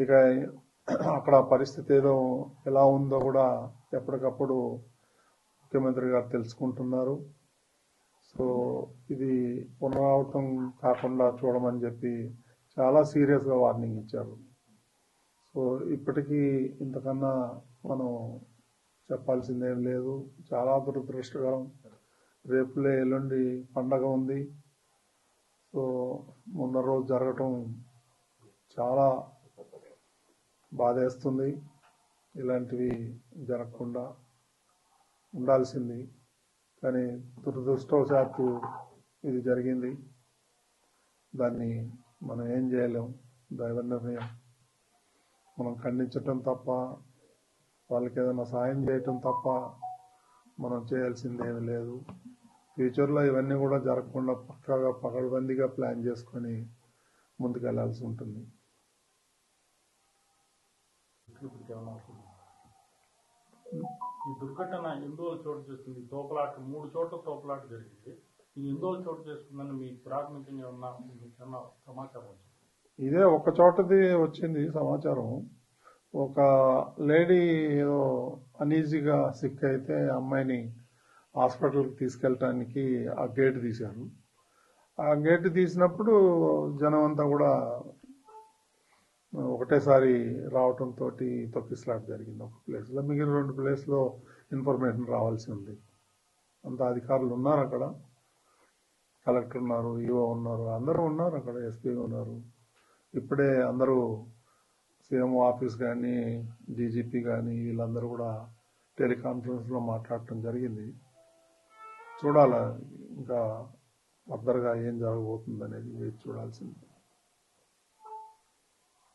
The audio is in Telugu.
ఇక అక్కడ పరిస్థితి ఎలా ఉందో కూడా ఎప్పటికప్పుడు ముఖ్యమంత్రి గారు తెలుసుకుంటున్నారు. సో ఇది పునరావృతం కాకుండా చూడమని చెప్పి చాలా సీరియస్గా వార్నింగ్ ఇచ్చారు. సో ఇప్పటికీ ఇంతకన్నా మనం చెప్పాల్సిందేం లేదు. చాలా దురదృష్టకరం. రేపులే ఎల్లుండి పండగ ఉంది. సో మొన్న రోజు జరగటం చాలా బాధేస్తుంది. ఇలాంటివి జరగకుండా ఉండాల్సింది, కానీ దురదృష్టవశాత్తు ఇది జరిగింది. దాన్ని మనం ఏం చేయలేం. దైవ నిర్ణయం. మనం ఖండించటం తప్ప, వాళ్ళకి ఏదైనా సాయం చేయటం తప్ప మనం చేయాల్సింది ఏమీ లేదు. ఫ్యూచర్లో ఇవన్నీ కూడా జరగకుండా పక్కాగా పకడ్బందీగా ప్లాన్ చేసుకొని ముందుకెళ్లాల్సి ఉంటుంది. ఈ దుర్ఘటన ఎన్ని రోజులు చోటు చేసుకుంది? తోపులాట 3 చోట్ల తోపులాట జరిగింది. ఇది ఎన్ని రోజులు చోటు చేసుకుందని మీకు ప్రాథమికంగా ఉన్న సమాచారం వచ్చింది? ఇదే ఒక చోటది వచ్చింది సమాచారం. ఒక లేడీ ఏదో అనీజీగా సిక్ అయితే అమ్మాయిని హాస్పిటల్కి తీసుకెళ్ళటానికి ఆ గేట్ తీశారు. ఆ గేట్ తీసినప్పుడు జనం అంతా కూడా ఒకటేసారి రావటంతో తొక్కిసలాట జరిగింది ఒక ప్లేస్లో. మిగిలిన 2 ప్లేస్లో ఇన్ఫర్మేషన్ రావాల్సి ఉంది. అంత అధికారులు ఉన్నారు అక్కడ. కలెక్టర్ ఉన్నారు, ఈఓ ఉన్నారు, అందరూ ఉన్నారు అక్కడ, ఎస్పీ ఉన్నారు. ఇప్పుడే అందరూ సీఎం ఆఫీస్ కానీ డీజీపీ కానీ వీళ్ళందరూ కూడా టెలికాన్ఫరెన్స్లో మాట్లాడటం జరిగింది. చూడాలా ఇంకా ఫర్దర్గా ఏం జరగబోతుంది అనేది చూడాల్సింది.